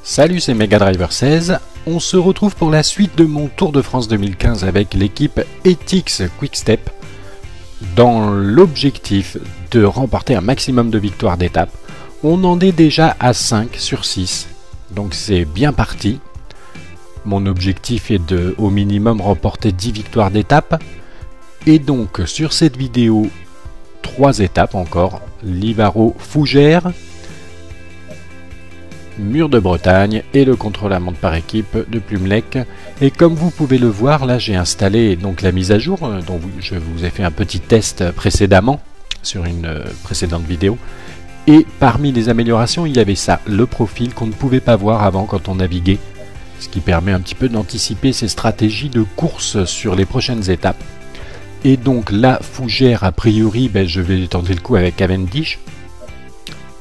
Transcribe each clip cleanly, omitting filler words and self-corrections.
Salut, c'est Mega Driver 16. On se retrouve pour la suite de mon Tour de France 2015 avec l'équipe Etix Quick-Step dans l'objectif de remporter un maximum de victoires d'étape. On en est déjà à 5 sur 6, donc c'est bien parti. Mon objectif est de, au minimum, remporter 10 victoires d'étape. Et donc, sur cette vidéo, 3 étapes encore. Livaro-Fougères, Mur de Bretagne et le contre-la-montre par équipe de Plumelec. Et comme vous pouvez le voir, là j'ai installé donc la mise à jour dont je vous ai fait un petit test précédemment sur une précédente vidéo. Et parmi les améliorations, il y avait ça, le profil qu'on ne pouvait pas voir avant quand on naviguait, ce qui permet un petit peu d'anticiper ses stratégies de course sur les prochaines étapes. Et donc la Fougère, a priori, je vais tenter le coup avec Cavendish.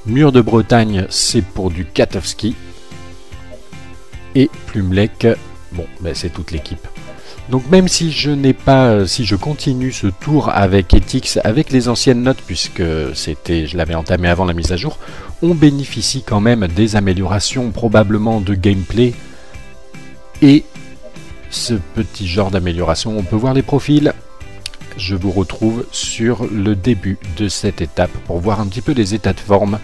Mur de Bretagne, c'est pour du Katowski. Et Plumelec, bon, c'est toute l'équipe. Donc même si je n'ai pas, si je continue ce tour avec Etix, avec les anciennes notes, puisque je l'avais entamé avant la mise à jour, on bénéficie quand même des améliorations probablement de gameplay. Et ce petit genre d'amélioration, on peut voir les profils. Je vous retrouve sur le début de cette étape pour voir un petit peu les états de forme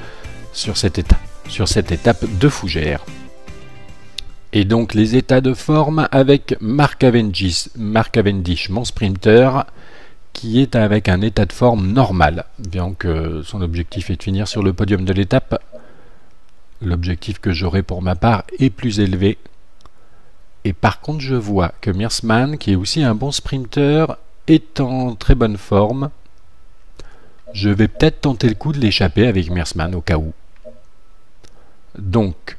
sur cette étape de Fougères. Et donc les états de forme avec Mark Cavendish, mon sprinter, qui est avec un état de forme normal, bien que son objectif est de finir sur le podium de l'étape. L'objectif que j'aurai pour ma part est plus élevé. Et par contre je vois que Meersman, qui est aussi un bon sprinter, est en très bonne forme. Je vais peut-être tenter le coup de l'échapper avec Meersman au cas où. Donc,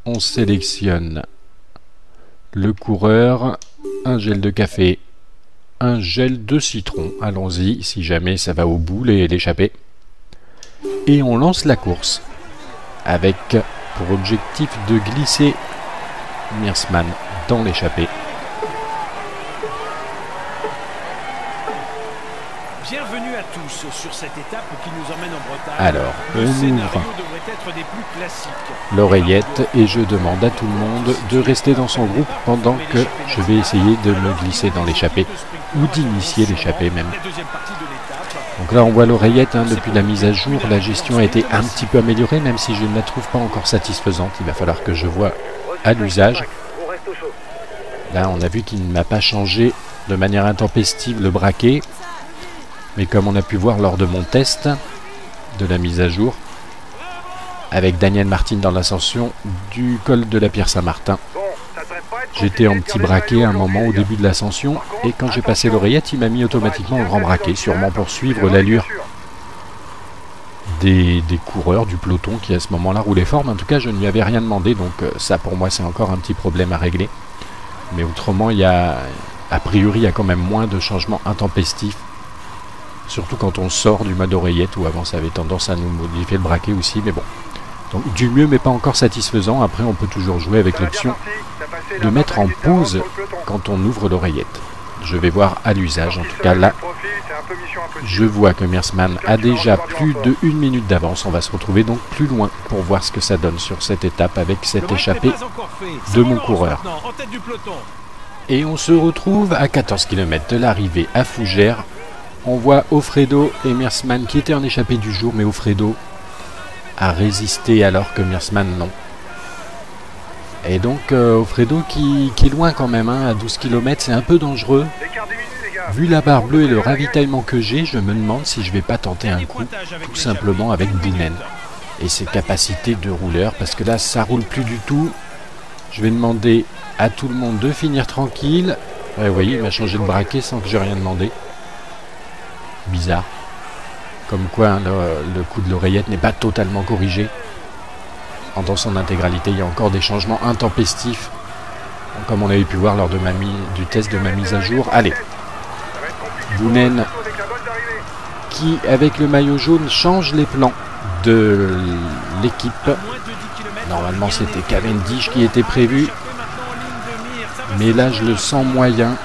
on sélectionne le coureur, un gel de café, un gel de citron. Allons-y, si jamais ça va au bout, l'échapper. Et on lance la course avec pour objectif de glisser Meersman dans l'échappée. Bienvenue à tous sur cette étape qui nous emmène en Bretagne. Alors, le on scénario ouvre devrait être des plus classiques. l'oreillette et je demande à tout le monde de rester dans son groupe pendant que je vais essayer de me glisser dans l'échappée ou d'initier l'échappée même. Donc là on voit l'oreillette, depuis la mise à jour, la gestion a été un petit peu améliorée, même si je ne la trouve pas encore satisfaisante. Il va falloir que je vois à l'usage. Là on a vu qu'il ne m'a pas changé de manière intempestive le braquet. Mais comme on a pu voir lors de mon test de la mise à jour, avec Daniel Martin dans l'ascension du col de la Pierre Saint-Martin, j'étais en petit braquet à un moment au début de l'ascension, et quand j'ai passé l'oreillette, il m'a mis automatiquement en grand braquet, sûrement pour suivre l'allure des coureurs du peloton qui à ce moment-là roulaient fort. Mais en tout cas, je ne lui avais rien demandé, donc ça pour moi c'est encore un petit problème à régler. Mais autrement, a priori, il y a quand même moins de changements intempestifs. Surtout quand on sort du mode oreillette, où avant ça avait tendance à nous modifier le braquet aussi, mais bon. Donc du mieux mais pas encore satisfaisant. Après on peut toujours jouer avec l'option de mettre en pause quand on ouvre l'oreillette. Je vais voir à l'usage, en tout cas là, je vois que Meersman a déjà plus de 1 minute d'avance. On va se retrouver donc plus loin pour voir ce que ça donne sur cette étape avec cette échappée de mon coureur. Et on se retrouve à 14 km de l'arrivée à Fougères. On voit Offredo et Meersman qui étaient en échappée du jour, mais Offredo a résisté alors que Meersman non. Et donc Offredo qui est loin quand même, à 12 km, c'est un peu dangereux. Vu la barre bleue et le ravitaillement que j'ai, je me demande si je vais pas tenter un coup, tout simplement avec Bounen et ses capacités de rouleur, parce que là ça roule plus du tout. Je vais demander à tout le monde de finir tranquille. Ouais, vous voyez, il m'a changé de braquet sans que j'ai rien demandé. Bizarre. Comme quoi le coup de l'oreillette n'est pas totalement corrigé. Dans son intégralité, il y a encore des changements intempestifs, comme on avait pu voir lors de du test de ma mise à jour. Allez, Bounen qui avec le maillot jaune change les plans de l'équipe. Normalement c'était Cavendish qui était prévu, mais là je le sens moyen.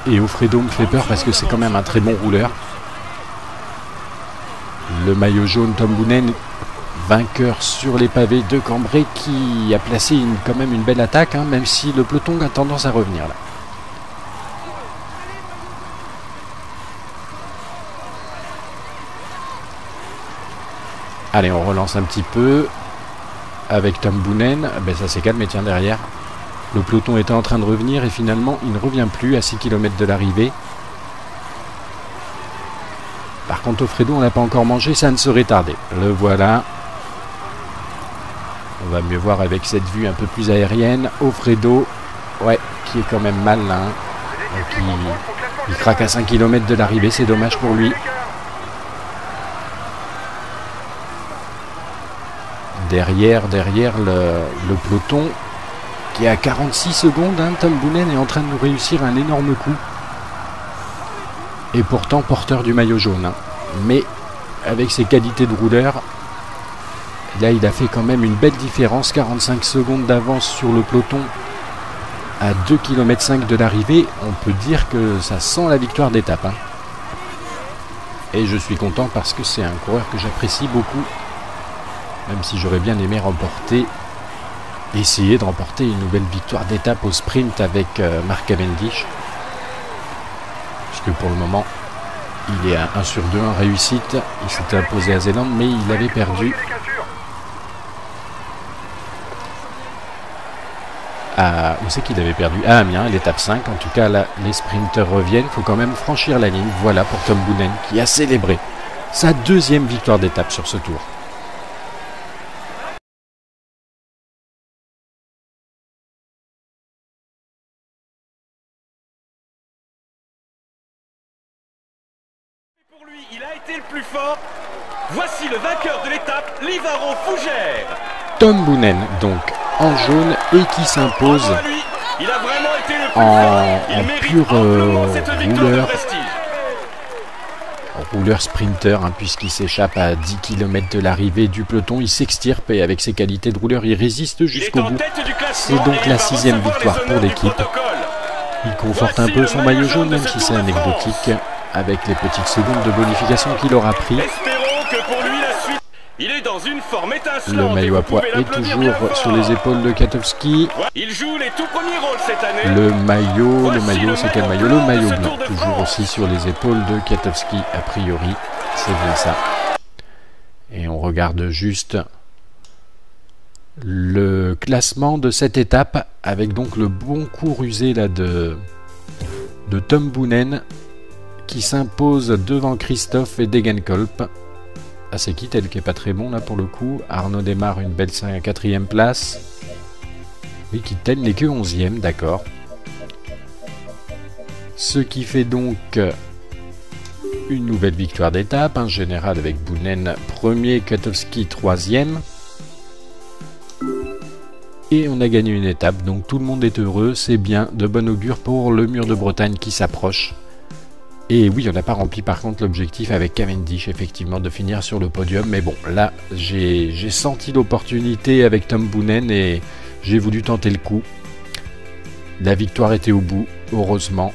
Et Offredo me fait peur parce que c'est quand même un très bon rouleur. Le maillot jaune, Tom Boonen, vainqueur sur les pavés de Cambrai qui a placé quand même une belle attaque, hein, même si le peloton a tendance à revenir là. Allez, on relance un petit peu avec Tom Boonen. Ben, ça s'est calmé, tiens, derrière. Le peloton était en train de revenir et finalement il ne revient plus à 6 km de l'arrivée. Par contre, Offredo, on l'a pas encore mangé, ça ne serait tardé. Le voilà. On va mieux voir avec cette vue un peu plus aérienne. Offredo, ouais, qui est quand même mal là. Hein. Donc, il craque à 5 km de l'arrivée, c'est dommage pour lui. Derrière le peloton qui est à 46 secondes, hein, Tom Boonen est en train de nous réussir un énorme coup. Et pourtant porteur du maillot jaune. Hein. Mais avec ses qualités de rouleur, là il a fait quand même une belle différence. 45 secondes d'avance sur le peloton à 2,5 km de l'arrivée. On peut dire que ça sent la victoire d'étape. Hein. Et je suis content parce que c'est un coureur que j'apprécie beaucoup. Même si j'aurais bien aimé essayer de remporter une nouvelle victoire d'étape au sprint avec Mark Cavendish. Puisque pour le moment, il est à 1 sur 2 en réussite. Il s'était imposé à Zélande, mais il avait perdu. Où c'est qu'il avait perdu? À Amiens, l'étape 5. En tout cas, là, les sprinteurs reviennent. Il faut quand même franchir la ligne. Voilà pour Tom Boonen qui a célébré sa 2e victoire d'étape sur ce tour. Pour lui, il a été le plus fort. Voici le vainqueur de l'étape, Livaro Fougère. Tom Boonen, donc en jaune, et qui s'impose en pur rouleur sprinter, hein, puisqu'il s'échappe à 10 km de l'arrivée du peloton. Il s'extirpe et avec ses qualités de rouleur, il résiste jusqu'au bout. C'est donc la 6e victoire pour l'équipe. Il conforte un peu son maillot jaune, même si c'est anecdotique, avec les petites secondes de bonification qu'il aura pris. Il est dans une forme étincelante. Le maillot à pois est toujours sur les épaules de Kwiatkowski. Il joue les tout premiers rôles cette année. Le maillot, c'est quel maillot? Le maillot blanc, toujours aussi sur les épaules de Kwiatkowski, a priori. C'est bien ça. Et on regarde juste le classement de cette étape, avec donc le bon coup rusé là de Tom Boonen, qui s'impose devant Christophe et Degenkolb. Ah, c'est Kittel qui est pas très bon là pour le coup. Arnaud démarre une belle 4e place. Oui, Kittel n'est que 11e, d'accord. Ce qui fait donc une nouvelle victoire d'étape. Un général avec Boonen premier, Kwiatkowski 3e. Et on a gagné une étape, donc tout le monde est heureux. C'est bien, de bon augure pour le Mur de Bretagne qui s'approche. Et oui, on n'a pas rempli par contre l'objectif avec Cavendish, effectivement, de finir sur le podium. Mais bon, là, j'ai senti l'opportunité avec Tom Boonen et j'ai voulu tenter le coup. La victoire était au bout, heureusement.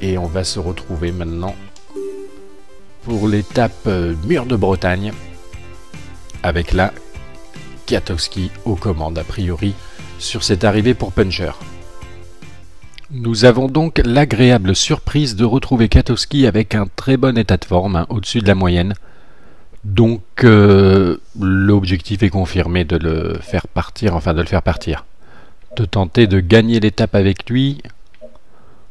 Et on va se retrouver maintenant pour l'étape Mur de Bretagne. Avec là, Kwiatkowski aux commandes, a priori, sur cette arrivée pour Puncher. Nous avons donc l'agréable surprise de retrouver Kwiatkowski avec un très bon état de forme, hein, au-dessus de la moyenne. Donc l'objectif est confirmé de le faire partir, de tenter de gagner l'étape avec lui.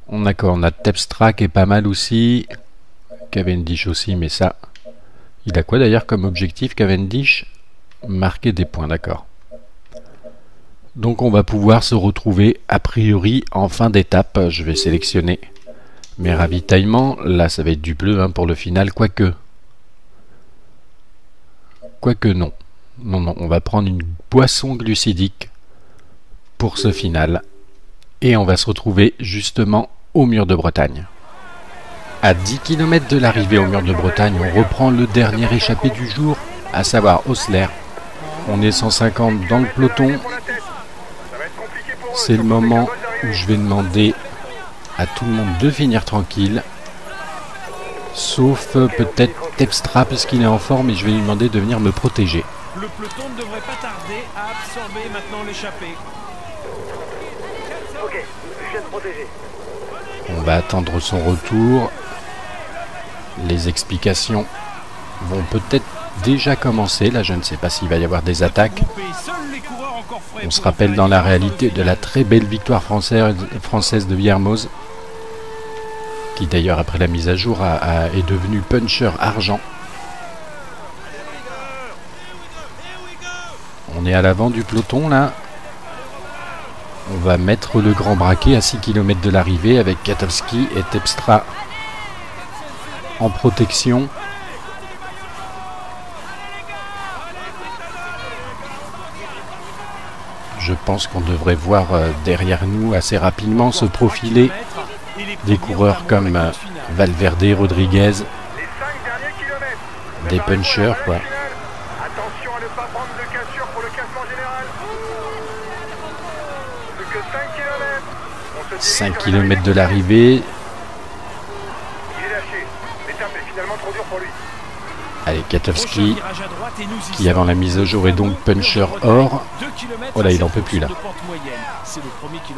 On a Terpstra qui est pas mal aussi, Cavendish aussi, mais ça, il a quoi d'ailleurs comme objectif Cavendish? Marquer des points, d'accord. Donc on va pouvoir se retrouver a priori en fin d'étape. Je vais sélectionner mes ravitaillements. Là ça va être du bleu, hein, pour le final, quoique non. Non, on va prendre une boisson glucidique pour ce final. Et on va se retrouver justement au Mur de Bretagne. À 10 km de l'arrivée au Mur de Bretagne, on reprend le dernier échappé du jour, à savoir Osler. On est 150 dans le peloton. C'est le moment où je vais demander à tout le monde de finir tranquille. Sauf peut-être Terpstra parce qu'il est en forme et je vais lui demander de venir me protéger. Le peloton ne devrait pas tarder à absorber maintenant l'échappée. Ok, je viens de protéger. On va attendre son retour. Les explications vont peut-être déjà commencer. Là, je ne sais pas s'il va y avoir des attaques. On se rappelle dans la réalité de la très belle victoire française de Viermoz, qui d'ailleurs après la mise à jour est devenu puncher argent. On est à l'avant du peloton là. On va mettre le grand braquet à 6 km de l'arrivée avec Katowski et Terpstra en protection. Je pense qu'on devrait voir derrière nous assez rapidement se profiler des coureurs comme Valverde, Rodriguez, des punchers quoi. Attention à ne pas prendre de cassure pour le classement général. Plus que 5 km. 5 km de l'arrivée. Il est lâché. L'étape est finalement trop dure pour lui. Allez, Katowski, qui avant la mise au jour est donc puncher or. Oh là, il en peut plus là.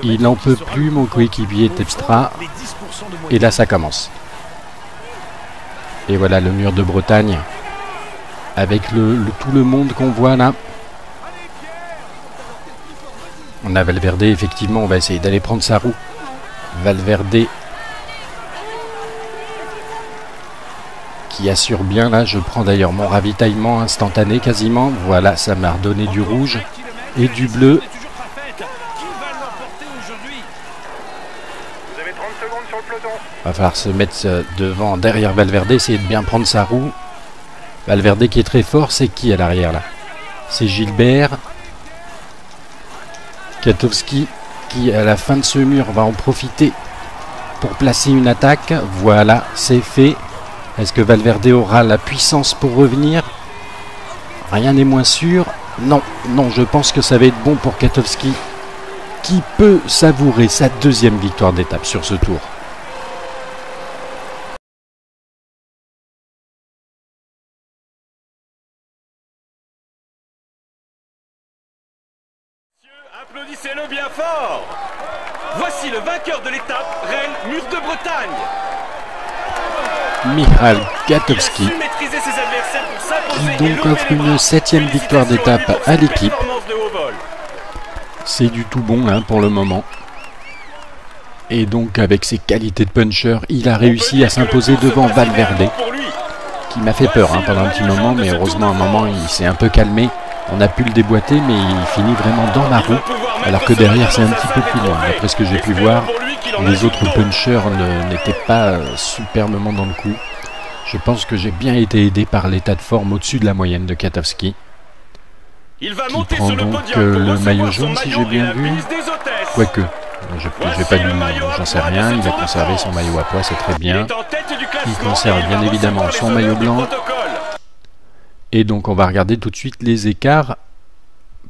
Il n'en peut plus, mon coéquipier Terpstra. Et là, ça commence. Et voilà le mur de Bretagne. Avec tout le monde qu'on voit là. On a Valverde, effectivement, on va essayer d'aller prendre sa roue. Valverde qui assure bien là, je prends d'ailleurs mon ravitaillement instantané quasiment. Voilà, ça m'a redonné du rouge et du bleu. Vous avez 30 secondes sur le peloton. Va falloir se mettre devant, derrière Valverde, essayer de bien prendre sa roue. Valverde qui est très fort, c'est qui à l'arrière là? C'est Gilbert. Katowski qui à la fin de ce mur va en profiter pour placer une attaque. Voilà, c'est fait. Est-ce que Valverde aura la puissance pour revenir? Rien n'est moins sûr. Non, non, je pense que ça va être bon pour Katowski, qui peut savourer sa deuxième victoire d'étape sur ce tour. Applaudissez-le bien fort. Voici le vainqueur de l'étape, Rennes Mur de Bretagne. Michal Katowski, qui donc offre une 7e victoire d'étape à l'équipe. C'est du tout bon hein, pour le moment. Et donc avec ses qualités de puncher, il a réussi à s'imposer devant Valverde, qui m'a fait peur hein, pendant un petit moment, mais heureusement à un moment il s'est un peu calmé. On a pu le déboîter, mais il finit vraiment dans la roue, alors que derrière c'est un petit peu plus loin. D'après ce que j'ai pu voir, les autres punchers n'étaient pas superbement dans le coup. Je pense que j'ai bien été aidé par l'état de forme au-dessus de la moyenne de Katowski, qui prend donc le maillot jaune si j'ai bien vu. Quoique, je vais pas lui, j'en sais rien, il va conserver son maillot à pois, c'est très bien. Il conserve bien évidemment son maillot blanc. Et donc on va regarder tout de suite les écarts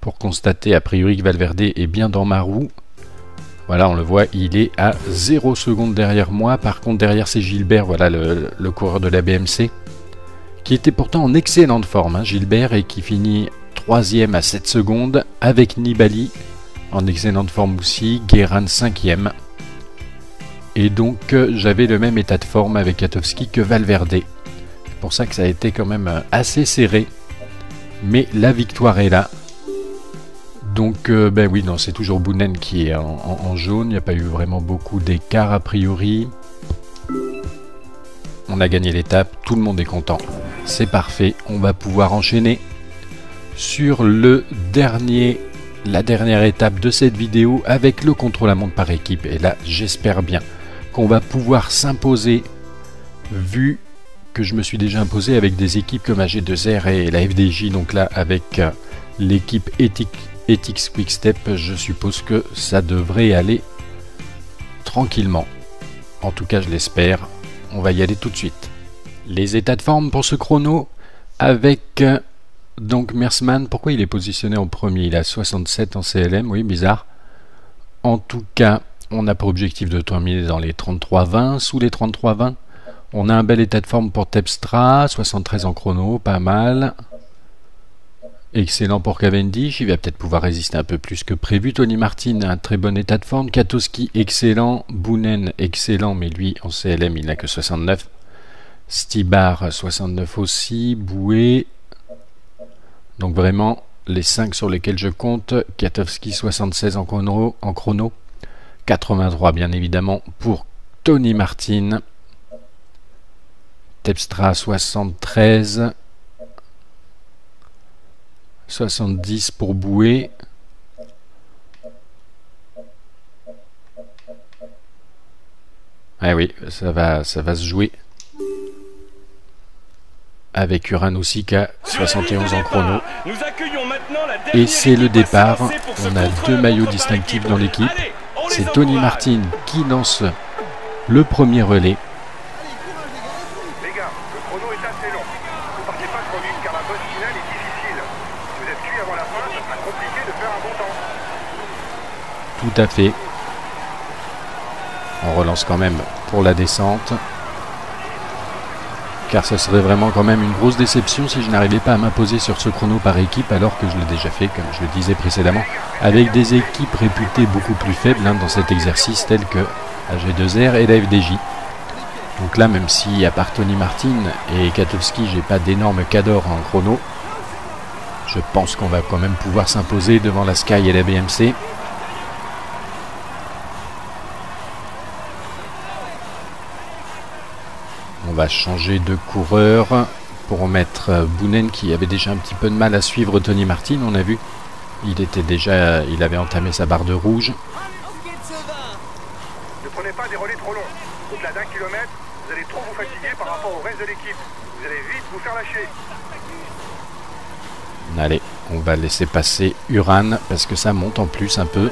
pour constater a priori que Valverde est bien dans ma roue. Voilà, on le voit, il est à 0 secondes derrière moi. Par contre derrière c'est Gilbert, voilà le coureur de la BMC, qui était pourtant en excellente forme, hein, Gilbert, et qui finit 3e à 7 secondes avec Nibali en excellente forme aussi, Guérin 5e. Et donc j'avais le même état de forme avec Katowski que Valverde. C'est pour ça que ça a été quand même assez serré. Mais la victoire est là. Donc, ben oui, non, c'est toujours Boonen qui est en jaune. Il n'y a pas eu vraiment beaucoup d'écart a priori. On a gagné l'étape. Tout le monde est content. C'est parfait. On va pouvoir enchaîner sur la dernière étape de cette vidéo avec le contre-la-montre par équipe. Et là, j'espère bien qu'on va pouvoir s'imposer, vu que je me suis déjà imposé avec des équipes comme AG2R et la FDJ. Donc là, avec l'équipe Ethics Quick-Step, je suppose que ça devrait aller tranquillement. En tout cas, je l'espère. On va y aller tout de suite. Les états de forme pour ce chrono avec donc Mersman. Pourquoi il est positionné en premier? Il a 67 en CLM, oui, bizarre. En tout cas, on a pour objectif de terminer dans les 33-20, sous les 33-20. On a un bel état de forme pour Terpstra, 73 en chrono, pas mal. Excellent pour Cavendish, il va peut-être pouvoir résister un peu plus que prévu. Tony Martin, un très bon état de forme. Katowski, excellent. Boonen, excellent, mais lui, en CLM, il n'a que 69. Stybar, 69 aussi. Bouet. Donc vraiment, les 5 sur lesquels je compte. Katowski, 76 en chrono. 83, bien évidemment, pour Tony Martin. Terpstra, 73. 70 pour Bouet. Ah oui, ça va se jouer. Avec Uran aussi qui a 71 en chrono. Et c'est le départ. On a 2 maillots distinctifs dans l'équipe. C'est Tony Martin qui lance le premier relais. Les gars, le chrono est assez long. Ne partez pas trop vite car la bosse finale est difficile. Si vous êtes cuit avant la fin, ça sera compliqué de faire un bon temps. Tout à fait. On relance quand même pour la descente. Car ce serait vraiment quand même une grosse déception si je n'arrivais pas à m'imposer sur ce chrono par équipe, alors que je l'ai déjà fait, comme je le disais précédemment, avec des équipes réputées beaucoup plus faibles dans cet exercice, telles que AG2R et la FDJ. Donc là, même si à part Tony Martin et Katowski, j'ai pas d'énormes cadors en chrono, je pense qu'on va quand même pouvoir s'imposer devant la Sky et la BMC. On va changer de coureur pour mettre Boonen qui avait déjà un petit peu de mal à suivre Tony Martin. On a vu, il avait entamé sa barre de rouge. Ne prenez pas des relais trop longs. Au-delà d'1 kilomètre, vous allez trop vous fatiguer par rapport au reste de l'équipe. Vous allez vite vous faire lâcher. Allez, on va laisser passer Uran parce que ça monte en plus un peu.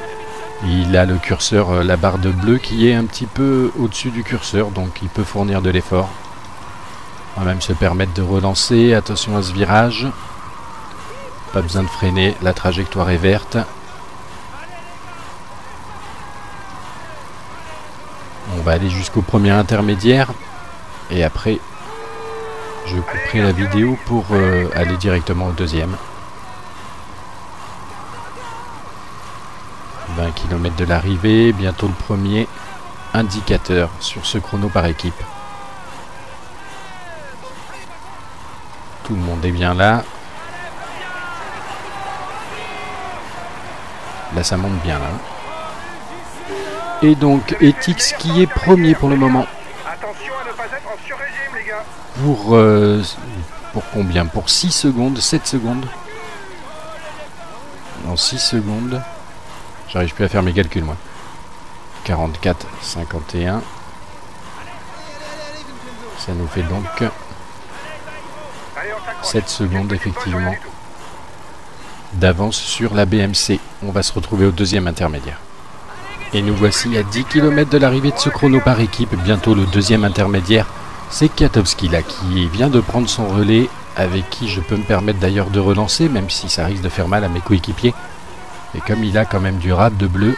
Il a le curseur, la barre de bleu qui est un petit peu au-dessus du curseur, donc il peut fournir de l'effort. On va même se permettre de relancer. Attention à ce virage. Pas besoin de freiner, la trajectoire est verte. On va aller jusqu'au premier intermédiaire. Et après, je couperai la vidéo pour aller directement au deuxième. 20 km de l'arrivée, bientôt le premier indicateur sur ce chrono par équipe. Tout le monde est bien là. Là ça monte bien là. Et donc Etix qui est premier pour le moment. Attention à ne pas être en sur-régime, les gars. Pour combien? Pour 6 secondes, 7 secondes. En 6 secondes. J'arrive plus à faire mes calculs moi. 44, 51. Ça nous fait donc 7 secondes effectivement d'avance sur la BMC. On va se retrouver au deuxième intermédiaire. Et nous voici à 10 km de l'arrivée de ce chrono par équipe. Bientôt le deuxième intermédiaire. C'est Katowski là qui vient de prendre son relais, avec qui je peux me permettre d'ailleurs de relancer, même si ça risque de faire mal à mes coéquipiers. Et comme il a quand même du rab de bleu,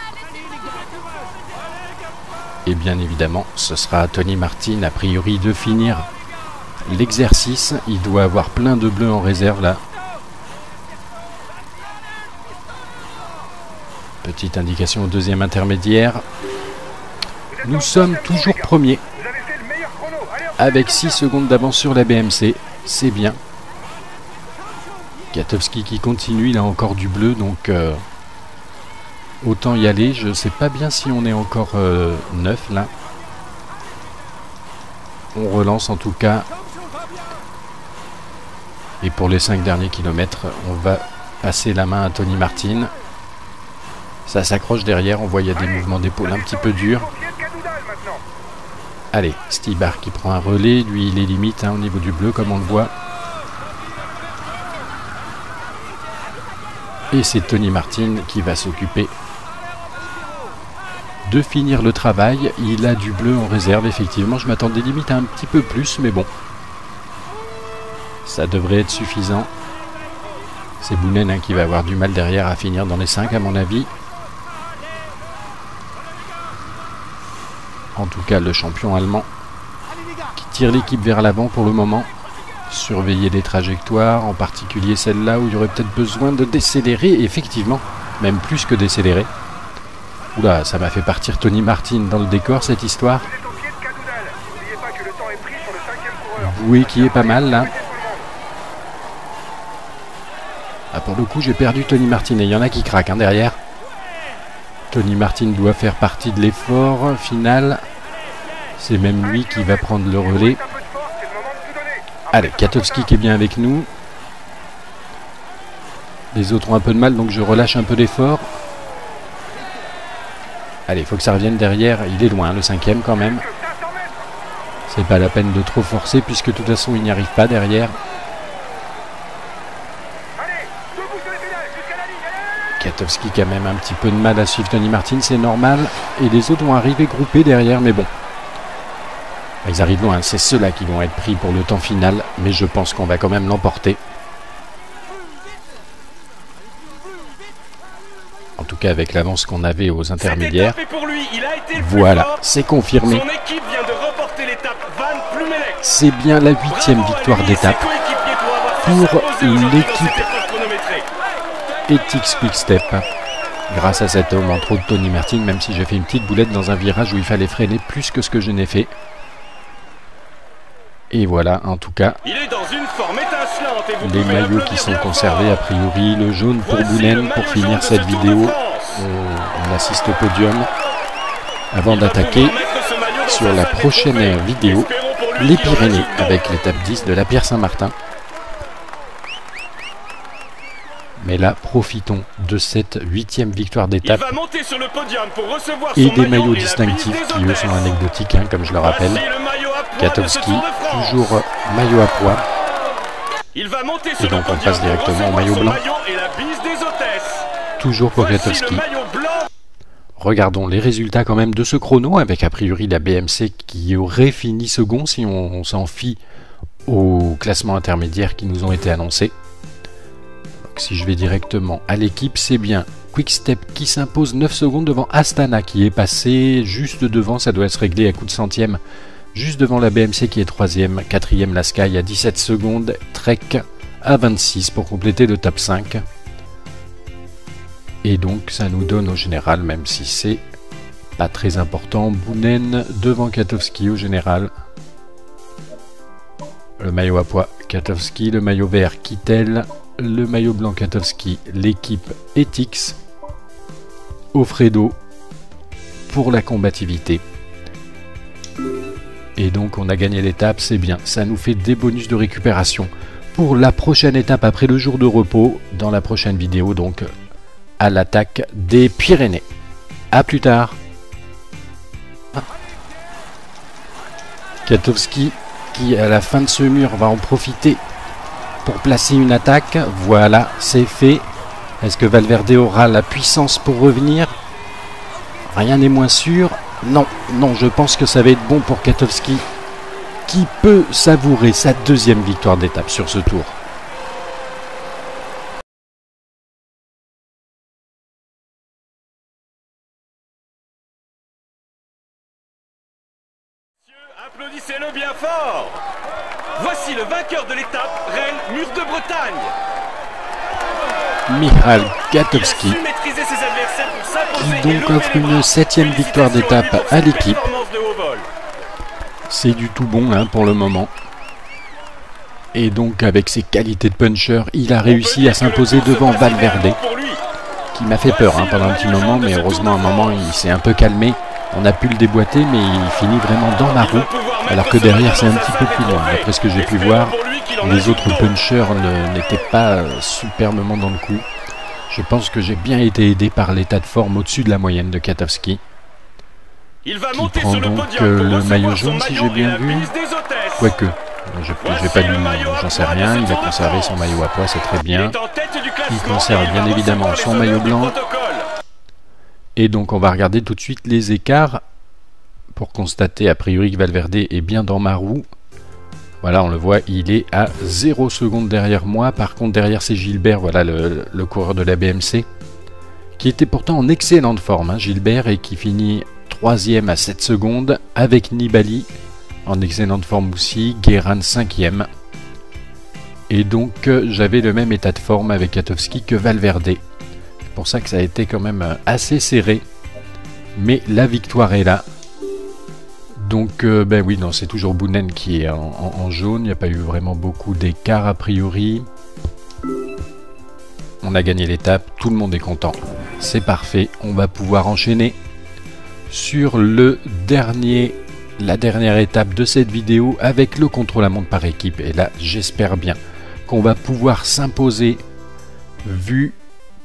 et bien évidemment ce sera à Tony Martin a priori de finir l'exercice. Il doit avoir plein de bleu en réserve là. Petite indication au deuxième intermédiaire. Nous sommes toujours premiers avec 6 secondes d'avance sur la BMC. C'est bien. Katowski qui continue, il a encore du bleu, donc autant y aller. Je sais pas bien si on est encore 9 là. On relance en tout cas. Et pour les 5 derniers kilomètres, on va passer la main à Tony Martin. Ça s'accroche derrière, on voit il y a des mouvements d'épaule un petit peu durs. Allez, Stybar qui prend un relais, lui il est limite au niveau du bleu comme on le voit. Et c'est Tony Martin qui va s'occuper de finir le travail. Il a du bleu en réserve effectivement, je m'attendais limite à un petit peu plus, mais bon. Ça devrait être suffisant. C'est Boonen qui va avoir du mal derrière à finir dans les 5 à mon avis. En tout cas le champion allemand qui tire l'équipe vers l'avant pour le moment surveiller les trajectoires, en particulier celle-là où il y aurait peut-être besoin de décélérer, effectivement, même plus que décélérer. Oula, ça m'a fait partir Tony Martin dans le décor, cette histoire. Vous êtes au pied de Cadoudal. N'oubliez pas que le temps est pris sur le 5e coureur. Boué qui est pas mal, là. Ah, pour le coup, j'ai perdu Tony Martin, et il y en a qui craquent, hein, derrière. Tony Martin doit faire partie de l'effort final. C'est même lui qui va prendre le relais. Allez, Kwiatkowski qui est bien avec nous. Les autres ont un peu de mal, donc je relâche un peu l'effort. Allez, il faut que ça revienne derrière. Il est loin, le 5e quand même. C'est pas la peine de trop forcer, puisque de toute façon, il n'y arrive pas derrière. Kwiatkowski qui a même un petit peu de mal à suivre Tony Martin, c'est normal. Et les autres vont arriver groupés derrière, mais bon. Ils arrivent loin, c'est ceux-là qui vont être pris pour le temps final, mais je pense qu'on va quand même l'emporter. En tout cas avec l'avance qu'on avait aux intermédiaires. Voilà, c'est confirmé. C'est bien la 8e victoire d'étape pour l'équipe Etixx Quick-Step. Grâce à cet homme, entre autres Tony Martin, même si j'ai fait une petite boulette dans un virage où il fallait freiner plus que ce que je n'ai fait. Et voilà, en tout cas, les maillots qui sont conservés, a priori, le jaune pour Boonen, pour finir cette vidéo. On assiste au podium. Avant d'attaquer sur la prochaine vidéo, les Pyrénées, avec l'étape 10 de la Pierre-Saint-Martin. Mais là, profitons de cette 8e victoire d'étape et des maillots distinctifs qui, eux, sont anecdotiques, hein, comme je le rappelle. Kwiatkowski, toujours maillot à pois. Et donc on passe directement au maillot blanc. Toujours pour Kwiatkowski. Regardons les résultats quand même de ce chrono, avec a priori la BMC qui aurait fini second si on s'en fie aux classements intermédiaires qui nous ont été annoncés. Donc, si je vais directement à l'équipe, c'est bien Quick-Step qui s'impose 9 secondes devant Astana qui est passé juste devant, ça doit se régler à coup de centième. Juste devant la BMC qui est 3e, 4e la Sky à 17 secondes, Trek à 26 pour compléter le top 5. Et donc ça nous donne au général, même si c'est pas très important, Boonen devant Kwiatkowski au général. Le maillot à pois Kwiatkowski, le maillot vert Kittel, le maillot blanc Kwiatkowski, l'équipe Etixx, Offredo pour la combativité. Et donc on a gagné l'étape, c'est bien, ça nous fait des bonus de récupération pour la prochaine étape après le jour de repos, dans la prochaine vidéo donc à l'attaque des Pyrénées. A plus tard. Kwiatkowski qui à la fin de ce mur va en profiter pour placer une attaque, voilà, c'est fait. Est-ce que Valverde aura la puissance pour revenir? Rien n'est moins sûr. Non, non, je pense que ça va être bon pour Kwiatkowski, qui peut savourer sa 2e victoire d'étape sur ce tour. Applaudissez-le bien fort. Voici le vainqueur de l'étape, Rennes Mur de Bretagne. Michal Kwiatkowski, qui donc offre une 7e victoire d'étape à l'équipe. C'est du tout bon hein, pour le moment. Et donc avec ses qualités de puncher, il a réussi à s'imposer devant Valverde, qui m'a fait peur hein, pendant un petit moment, mais heureusement à un moment il s'est un peu calmé. On a pu le déboîter, mais il finit vraiment dans la roue, alors que derrière c'est un petit peu plus loin. D'après ce que j'ai pu voir, les autres punchers n'étaient pas superbement dans le coup. Je pense que j'ai bien été aidé par l'état de forme au-dessus de la moyenne de Kwiatkowski, qui prend donc le maillot jaune si j'ai bien vu. Quoique, je vais pas lui, j'en sais rien, il va conserver son maillot à pois, c'est très bien. Il conserve bien évidemment son maillot blanc. Et donc on va regarder tout de suite les écarts pour constater a priori que Valverde est bien dans ma roue. Voilà, on le voit, il est à 0 secondes derrière moi. Par contre, derrière c'est Gilbert, voilà le coureur de la BMC, qui était pourtant en excellente forme, hein, Gilbert, et qui finit 3e à 7 secondes, avec Nibali en excellente forme aussi, Guérin 5e. Et donc j'avais le même état de forme avec Kwiatkowski que Valverde. C'est pour ça que ça a été quand même assez serré. Mais la victoire est là. Donc ben oui, non, c'est toujours Boonen qui est en jaune. Il n'y a pas eu vraiment beaucoup d'écart a priori. On a gagné l'étape, tout le monde est content. C'est parfait, on va pouvoir enchaîner sur la dernière étape de cette vidéo avec le contre-la-montre par équipe. Et là, j'espère bien qu'on va pouvoir s'imposer, vu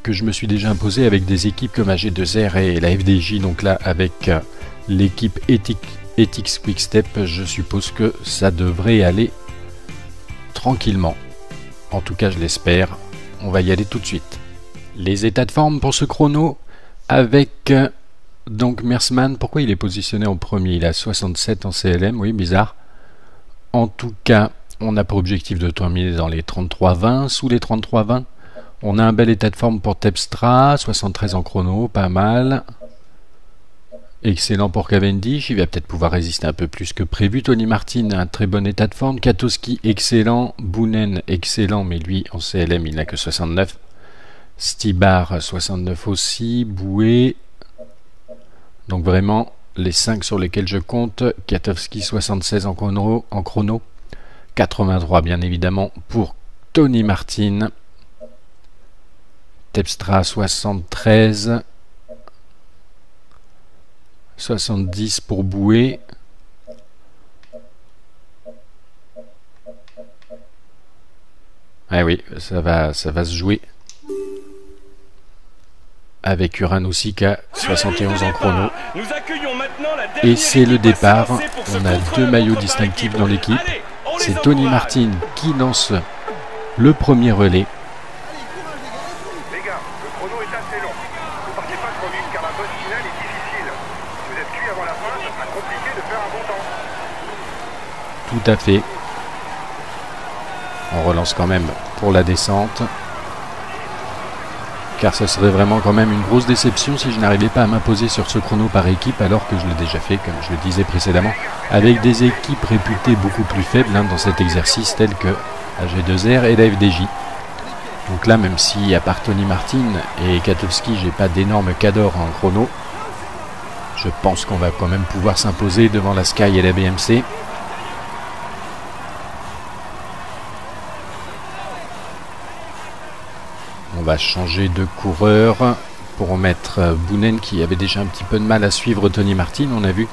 que je me suis déjà imposé avec des équipes comme AG2R et la FDJ. Donc là, avec l'équipe Ethics Quick-Step, je suppose que ça devrait aller tranquillement. En tout cas, je l'espère. On va y aller tout de suite. Les états de forme pour ce chrono avec donc Mersman. Pourquoi il est positionné en premier? Il a 67 en CLM, oui, bizarre. En tout cas, on a pour objectif de terminer dans les 33-20, sous les 33-20. On a un bel état de forme pour Terpstra, 73 en chrono, pas mal. Excellent pour Cavendish, il va peut-être pouvoir résister un peu plus que prévu. Tony Martin, un très bon état de forme. Kwiatkowski, excellent. Boonen, excellent, mais lui, en CLM, il n'a que 69. Stybar, 69 aussi. Bouet. Donc vraiment, les 5 sur lesquels je compte. Kwiatkowski, 76 en chrono. 83, bien évidemment, pour Tony Martin. Terpstra, 73. 70 pour Bouet. Ah oui, ça va se jouer. Avec Uran aussi qui a 71 en chrono. Et c'est le départ. On a 2 maillots distinctifs dans l'équipe. C'est Tony Martin qui lance le premier relais. Les gars, le chrono est assez long. Ne partez pas trop vite car la bosse finale est difficile. Si vous êtes cuit avant la fin, ça sera compliqué de faire un bon temps. Tout à fait. On relance quand même pour la descente. Car ce serait vraiment quand même une grosse déception si je n'arrivais pas à m'imposer sur ce chrono par équipe, alors que je l'ai déjà fait, comme je le disais précédemment, avec des équipes réputées beaucoup plus faibles dans cet exercice, telles que AG2R et la FDJ. Donc là, même si à part Tony Martin et Kwiatkowski, j'ai pas d'énormes cadors en chrono, je pense qu'on va quand même pouvoir s'imposer devant la Sky et la BMC. On va changer de coureur pour mettre Boonen qui avait déjà un petit peu de mal à suivre Tony Martin. On a vu,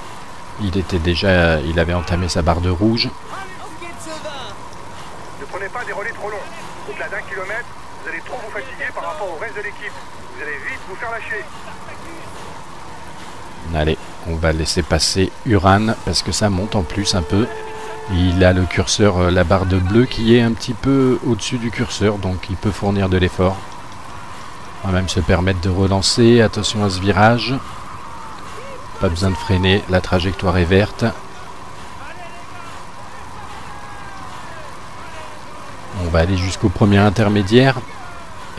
il avait entamé sa barre de rouge. Ne prenez pas des relais trop longs. Au-delà d'1 kilomètre, vous allez trop vous fatiguer par rapport au reste de l'équipe. Vous allez vite vous faire lâcher. Allez, on va laisser passer Uran parce que ça monte en plus un peu. Il a le curseur, la barre de bleu qui est un petit peu au-dessus du curseur, donc il peut fournir de l'effort. On va même se permettre de relancer. Attention à ce virage. Pas besoin de freiner, la trajectoire est verte. On va aller jusqu'au premier intermédiaire.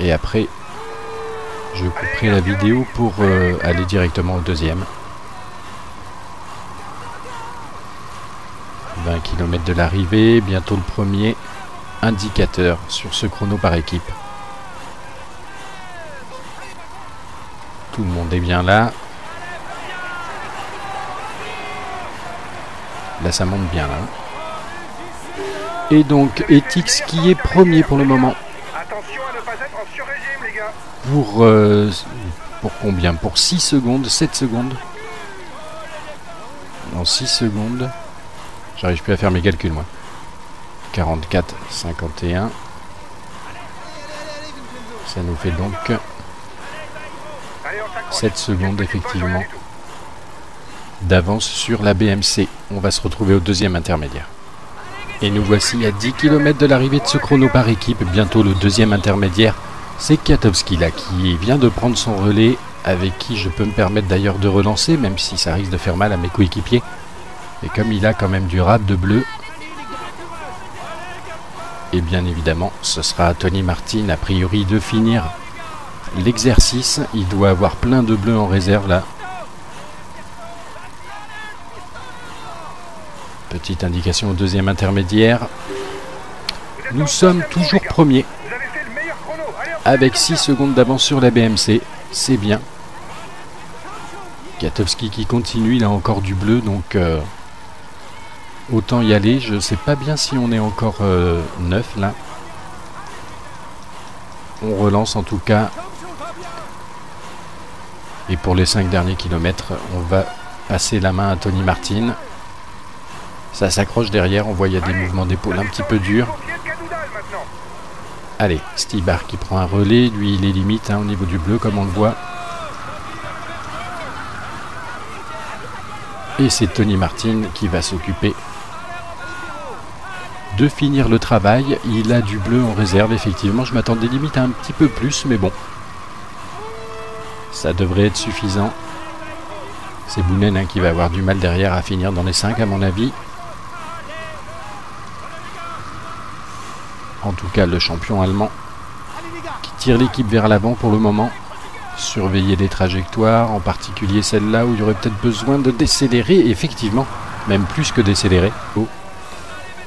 Et après, je couperai la vidéo pour aller directement au deuxième. 20 km de l'arrivée, bientôt le premier indicateur sur ce chrono par équipe. Tout le monde est bien là. Là ça monte bien là. Et donc Ethics qui est premier pour le moment. Attention à ne pas être en sur-régime, les gars. Pour combien? Pour 6 secondes, 7 secondes. En 6 secondes. J'arrive plus à faire mes calculs moi. 44, 51. Ça nous fait donc 7 secondes effectivement d'avance sur la BMC. On va se retrouver au deuxième intermédiaire. Et nous voici à 10 km de l'arrivée de ce chrono par équipe. Bientôt le deuxième intermédiaire. C'est Kwiatkowski là qui vient de prendre son relais, avec qui je peux me permettre d'ailleurs de relancer, même si ça risque de faire mal à mes coéquipiers. Et comme il a quand même du rad de bleu, et bien évidemment ce sera à Tony Martin a priori de finir l'exercice. Il doit avoir plein de bleu en réserve là. Petite indication au deuxième intermédiaire. Nous sommes toujours premiers, Vous avez fait le meilleur chrono. Allez, hop. avec 6 secondes d'avance sur la BMC. C'est bien. Kwiatkowski qui continue, il a encore du bleu, donc autant y aller. Je sais pas bien si on est encore 9 là. On relance en tout cas. Et pour les 5 derniers kilomètres, on va passer la main à Tony Martin. Ça s'accroche derrière, on voit il y a des mouvements d'épaule un petit peu durs. Allez, Stybar qui prend un relais, lui il est limite au niveau du bleu comme on le voit. Et c'est Tony Martin qui va s'occuper de finir le travail. Il a du bleu en réserve, effectivement. Je m'attendais limite à un petit peu plus, mais bon. Ça devrait être suffisant. C'est Boonen qui va avoir du mal derrière à finir dans les 5 à mon avis. En tout cas, le champion allemand qui tire l'équipe vers l'avant pour le moment. Surveiller les trajectoires, en particulier celle-là où il y aurait peut-être besoin de décélérer. Effectivement, même plus que décélérer.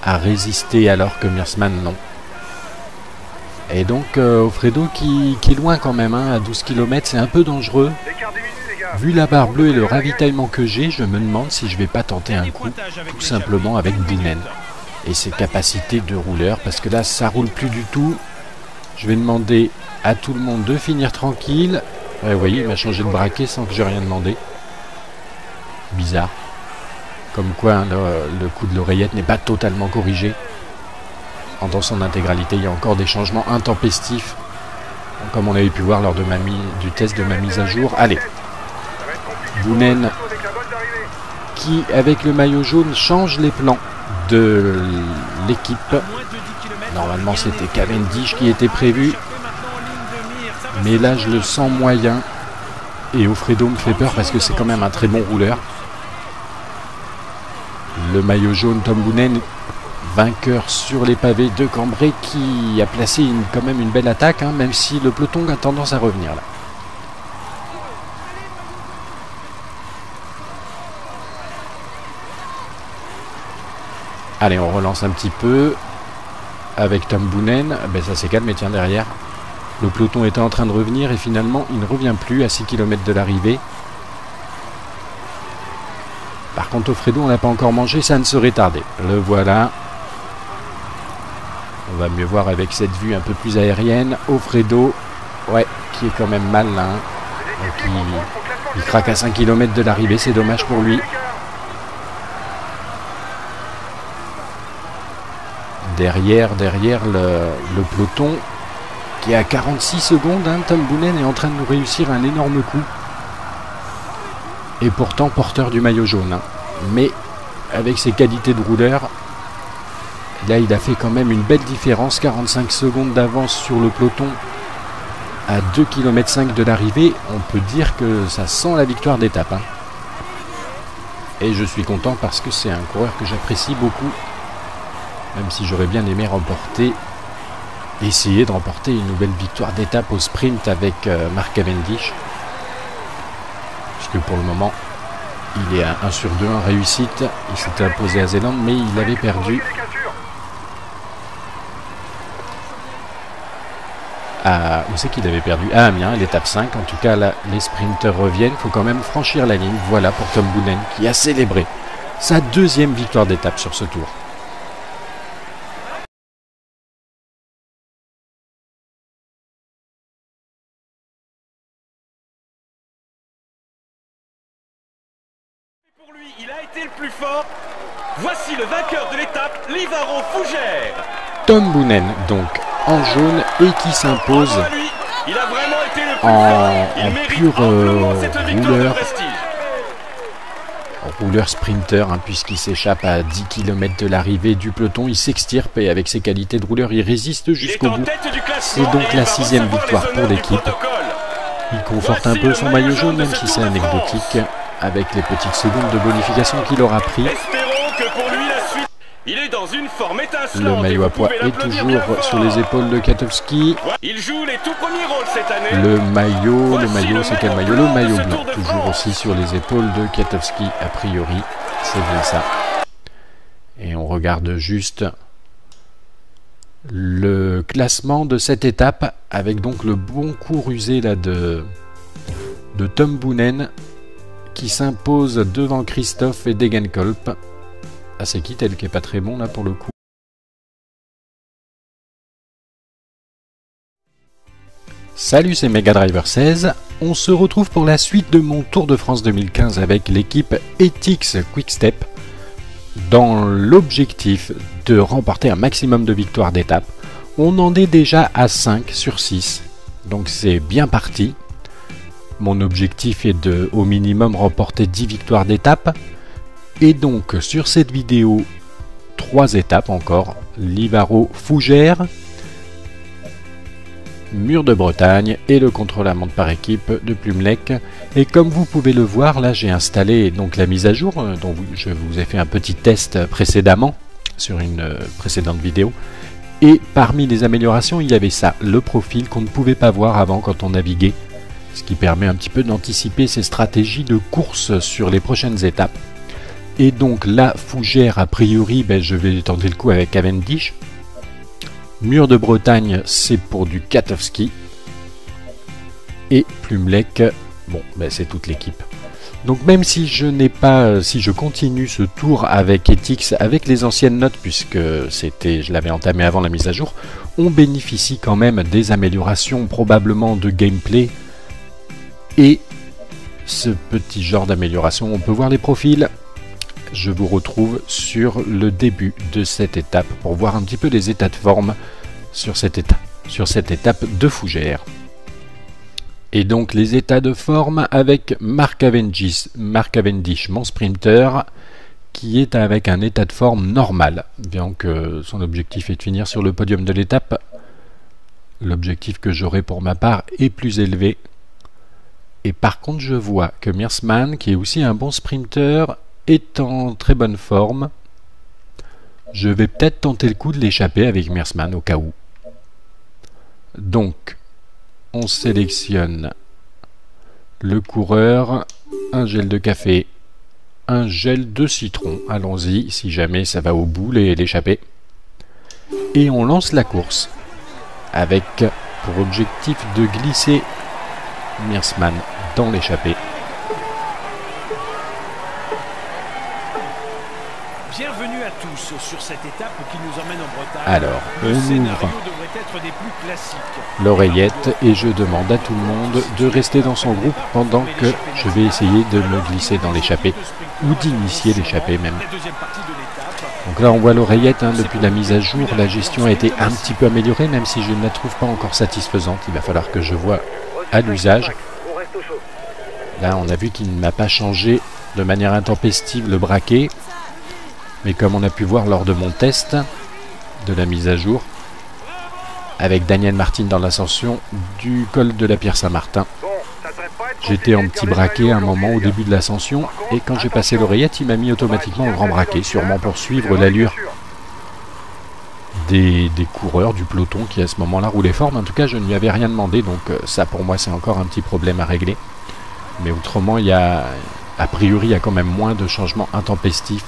À résister alors que Meersmann non. Et donc Offredo qui est loin quand même, à 12 km, c'est un peu dangereux. Vu la barre bleue et le ravitaillement que j'ai, je me demande si je vais pas tenter un coup, tout simplement avec Boonen et ses capacités de rouleur, parce que là ça roule plus du tout. Je vais demander à tout le monde de finir tranquille. Ouais, vous voyez, il m'a changé de braquet sans que j'ai rien demandé. Bizarre. Comme quoi le coup de l'oreillette n'est pas totalement corrigé. Dans son intégralité, il y a encore des changements intempestifs, comme on avait pu voir lors de du test de ma mise à jour. Allez, Boonen qui, avec le maillot jaune, change les plans de l'équipe. Normalement, c'était Cavendish qui était prévu. Mais là, je le sens moyen. Et Offredo me fait peur parce que c'est quand même un très bon rouleur. Le maillot jaune, Tom Boonen, vainqueur sur les pavés de Cambrai, qui a placé quand même une belle attaque, même si le peloton a tendance à revenir là. Allez, on relance un petit peu avec Tom Boonen. Ça s'est calmé, tiens, derrière. Le peloton était en train de revenir et finalement il ne revient plus à 6 km de l'arrivée. Par contre, Offredo, on n'a pas encore mangé, ça ne serait tardé. Le voilà. On va mieux voir avec cette vue un peu plus aérienne. Offredo, ouais, qui est quand même mal là. Donc il craque à 5 km de l'arrivée, c'est dommage pour lui. Derrière le peloton qui est à 46 secondes, Tom Boonen est en train de nous réussir un énorme coup. Et pourtant porteur du maillot jaune. Mais avec ses qualités de rouleur, là il a fait quand même une belle différence. 45 secondes d'avance sur le peloton à 2,5 km de l'arrivée. On peut dire que ça sent la victoire d'étape. Et je suis content parce que c'est un coureur que j'apprécie beaucoup. Même si j'aurais bien aimé essayer de remporter une nouvelle victoire d'étape au sprint avec Mark Cavendish. Puisque pour le moment, il est à 1 sur 2 en réussite. Il s'était imposé à Zélande, mais il avait perdu. Où c'est qu'il avait perdu? À Amiens, l'étape 5. En tout cas, là, les sprinteurs reviennent. Il faut quand même franchir la ligne. Voilà pour Tom Boonen qui a célébré sa 2e victoire d'étape sur ce tour. Pour lui, il a été le plus fort. Voici le vainqueur de l'étape, Livaro Fougère. Tom Boonen, donc en jaune, et qui s'impose Il a vraiment été le plus fort. en pur rouleur sprinter, puisqu'il s'échappe à 10 km de l'arrivée du peloton. Il s'extirpe et avec ses qualités de rouleur, il résiste jusqu'au bout. C'est donc la 6e victoire pour l'équipe. Il conforte un peu son maillot jaune, même si c'est anecdotique, avec les petites secondes de bonification qu'il aura pris. Espérons que pour lui la suite. Il est dans une forme étincelante. Le maillot à pois est toujours sur les épaules de Kwiatkowski. Il joue les tout premiers rôles cette année. Le maillot, c'est quel maillot? Le maillot blanc, toujours aussi sur les épaules de Kwiatkowski, a priori. C'est bien ça. Et on regarde juste le classement de cette étape avec donc le bon coup rusé là de Tom Boonen qui s'impose devant Christophe et Degenkolb. Ah, c'est Kittel qui est pas très bon là pour le coup. Salut, c'est Mega Driver 16. On se retrouve pour la suite de mon Tour de France 2015 avec l'équipe Etix Quick-Step dans l'objectif de remporter un maximum de victoires d'étape. On en est déjà à 5 sur 6, donc c'est bien parti. Mon objectif est de au minimum remporter 10 victoires d'étape. Et donc sur cette vidéo, 3 étapes encore, Livaro-Fougères, Mur de Bretagne et le contre-la-montre par équipe de Plumelec. Et comme vous pouvez le voir, là j'ai installé donc la mise à jour, dont je vous ai fait un petit test précédemment sur une précédente vidéo. Et parmi les améliorations, il y avait ça, le profil qu'on ne pouvait pas voir avant quand on naviguait, ce qui permet un petit peu d'anticiper ses stratégies de course sur les prochaines étapes. Et donc là, Fougères, a priori, je vais tenter le coup avec Cavendish. Mur de Bretagne, c'est pour du Katowski. Et Plumelec, bon, c'est toute l'équipe. Donc même si je n'ai pas, si je continue ce tour avec Etix, avec les anciennes notes, puisque je l'avais entamé avant la mise à jour, on bénéficie quand même des améliorations probablement de gameplay. Et ce petit genre d'amélioration, on peut voir les profils. Je vous retrouve sur le début de cette étape pour voir un petit peu les états de forme sur cette étape de Fougères. Et donc les états de forme avec Mark Cavendish, mon sprinter, qui est avec un état de forme normal, bien que son objectif est de finir sur le podium de l'étape. L'objectif que j'aurai pour ma part est plus élevé. Et par contre je vois que Meersman, qui est aussi un bon sprinter, est en très bonne forme. Je vais peut-être tenter le coup de l'échapper avec Meersman au cas où. Donc, on sélectionne le coureur, un gel de café, un gel de citron. Allons-y, si jamais ça va au bout, l'échapper. Et on lance la course avec pour objectif de glisser Meersman dans l'échappée. Bienvenue à tous sur cette étape qui nous emmène en Bretagne. Alors, le on scénario ouvre devrait être des plus classiques. l'oreillette et je demande à tout le monde de rester dans son groupe pendant que je vais essayer de me glisser dans l'échappée ou d'initier l'échappée même. Donc là on voit l'oreillette depuis la mise à jour, la gestion a été un petit peu améliorée même si je ne la trouve pas encore satisfaisante. Il va falloir que je vois à l'usage. Là on a vu qu'il ne m'a pas changé de manière intempestive le braquet. Mais comme on a pu voir lors de mon test de la mise à jour, avec Daniel Martin dans l'ascension du col de la Pierre Saint-Martin, j'étais en petit braquet à un moment au début de l'ascension, et quand j'ai passé l'oreillette, il m'a mis automatiquement en grand braquet, sûrement pour suivre l'allure des coureurs du peloton qui à ce moment-là roulaient fort. Mais en tout cas, je ne lui avais rien demandé, donc ça pour moi c'est encore un petit problème à régler. Mais autrement, a priori, il y a quand même moins de changements intempestifs.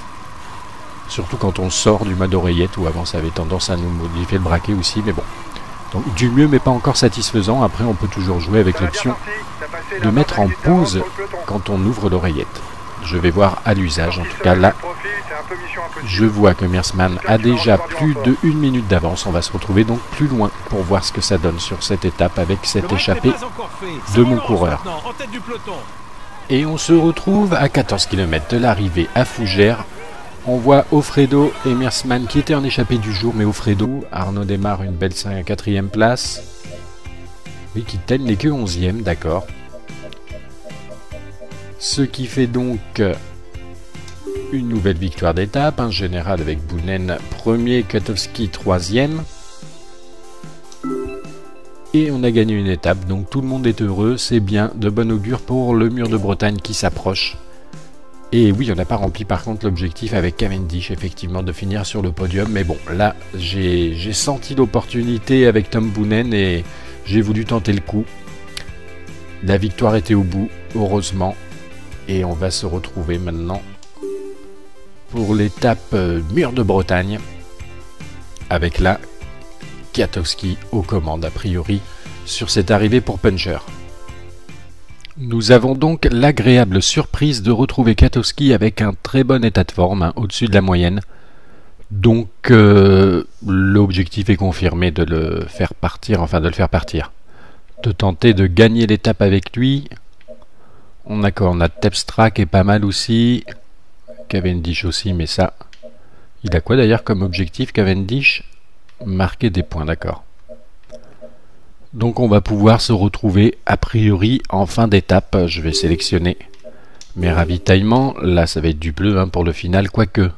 Surtout quand on sort du mode oreillette où avant ça avait tendance à nous modifier le braquet aussi, mais bon. Donc du mieux mais pas encore satisfaisant. Après on peut toujours jouer avec l'option de mettre en pause quand on ouvre l'oreillette. Je vais voir à l'usage. En tout cas là, je vois que Meersman a déjà plus de 1 minute d'avance. On va se retrouver donc plus loin pour voir ce que ça donne sur cette étape avec cette échappée de mon coureur. Et on se retrouve à 14 km de l'arrivée à Fougères. On voit Offredo et Meersman qui étaient en échappée du jour, mais Offredo, Arnaud démarre une belle 4e place. Oui, Kittel n'est que 11e, d'accord. Ce qui fait donc une nouvelle victoire d'étape, un général avec Boonen 1er, Katowski 3e. Et on a gagné une étape, donc tout le monde est heureux, c'est bien, de bon augure pour le Mur de Bretagne qui s'approche. Et oui, on n'a pas rempli par contre l'objectif avec Cavendish, effectivement, de finir sur le podium. Mais bon, là, j'ai senti l'opportunité avec Tom Boonen et j'ai voulu tenter le coup. La victoire était au bout, heureusement. Et on va se retrouver maintenant pour l'étape Mur de Bretagne. Avec là Kwiatkowski aux commandes a priori sur cette arrivée pour Puncher. Nous avons donc l'agréable surprise de retrouver Kwiatkowski avec un très bon état de forme, hein, au-dessus de la moyenne. Donc l'objectif est confirmé de le faire partir, enfin de le faire partir. De tenter de gagner l'étape avec lui. On a Terpstra qui est pas mal aussi. Cavendish aussi, mais ça... Il a quoi d'ailleurs comme objectif, Cavendish? Marquer des points, d'accord. Donc on va pouvoir se retrouver a priori en fin d'étape. Je vais sélectionner mes ravitaillements. Là ça va être du bleu, hein, pour le final, quoique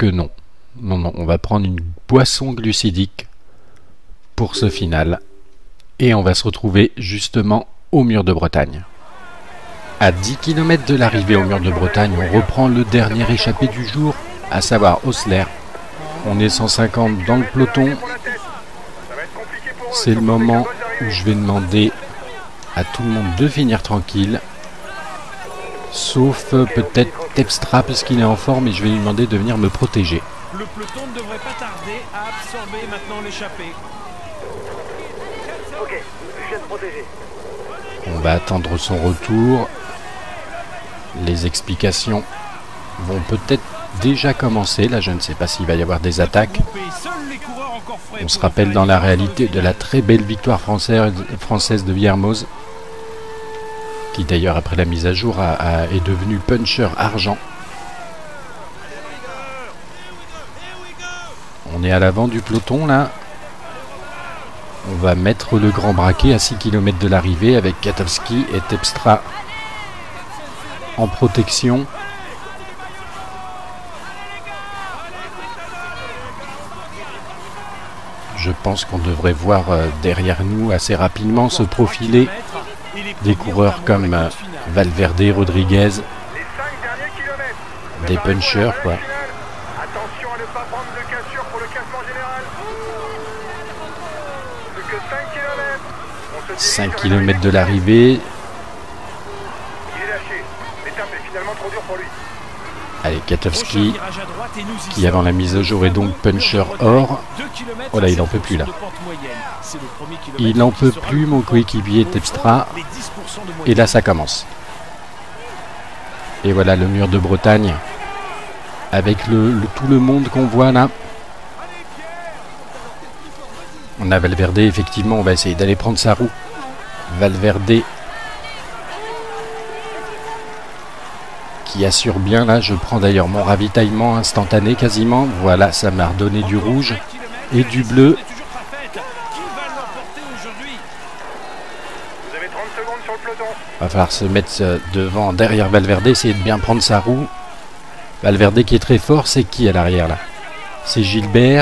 non. Non, on va prendre une boisson glucidique pour ce final. Et on va se retrouver justement au mur de Bretagne. À 10 km de l'arrivée au mur de Bretagne, on reprend le dernier échappé du jour, à savoir Osler. On est 150 dans le peloton. C'est le moment où je vais demander à tout le monde de finir tranquille. Sauf peut-être Terpstra puisqu'il est en forme et je vais lui demander de venir me protéger. Le peloton ne devrait pas tarder à absorber maintenant l'échappée. Ok, je viens de protéger. On va attendre son retour. Les explications vont peut-être déjà commencer. Là, je ne sais pas s'il va y avoir des attaques. On se rappelle dans la réalité de la très belle victoire française de Viermoz, qui d'ailleurs après la mise à jour est devenu Puncher Argent. On est à l'avant du peloton là. On va mettre le grand braquet à 6 km de l'arrivée avec Kwiatkowski et Terpstra en protection. Je pense qu'on devrait voir derrière nous assez rapidement se profiler des coureurs comme Valverde, Rodriguez, des punchers quoi. Attention à ne pas prendre de cassure pour le classement général. Plus que 5 km. 5 km de l'arrivée. Il est lâché. L'étape est finalement trop dure pour lui. Allez, Kwiatkowski, qui avant la mise au jour est donc Puncher Or. Oh là, il n'en peut plus là. Il n'en peut plus, mon coéquipier Terpstra. Et là, ça commence. Et voilà le mur de Bretagne. Avec tout le monde qu'on voit là. On a Valverde, effectivement, on va essayer d'aller prendre sa roue. Valverde qui assure bien là. Je prends d'ailleurs mon ravitaillement instantané quasiment. Voilà, ça m'a redonné du rouge et du bleu. Vous avez 30 secondes sur le peloton. Va falloir se mettre devant, derrière Valverde, essayer de bien prendre sa roue. Valverde qui est très fort, c'est qui à l'arrière là? C'est Gilbert.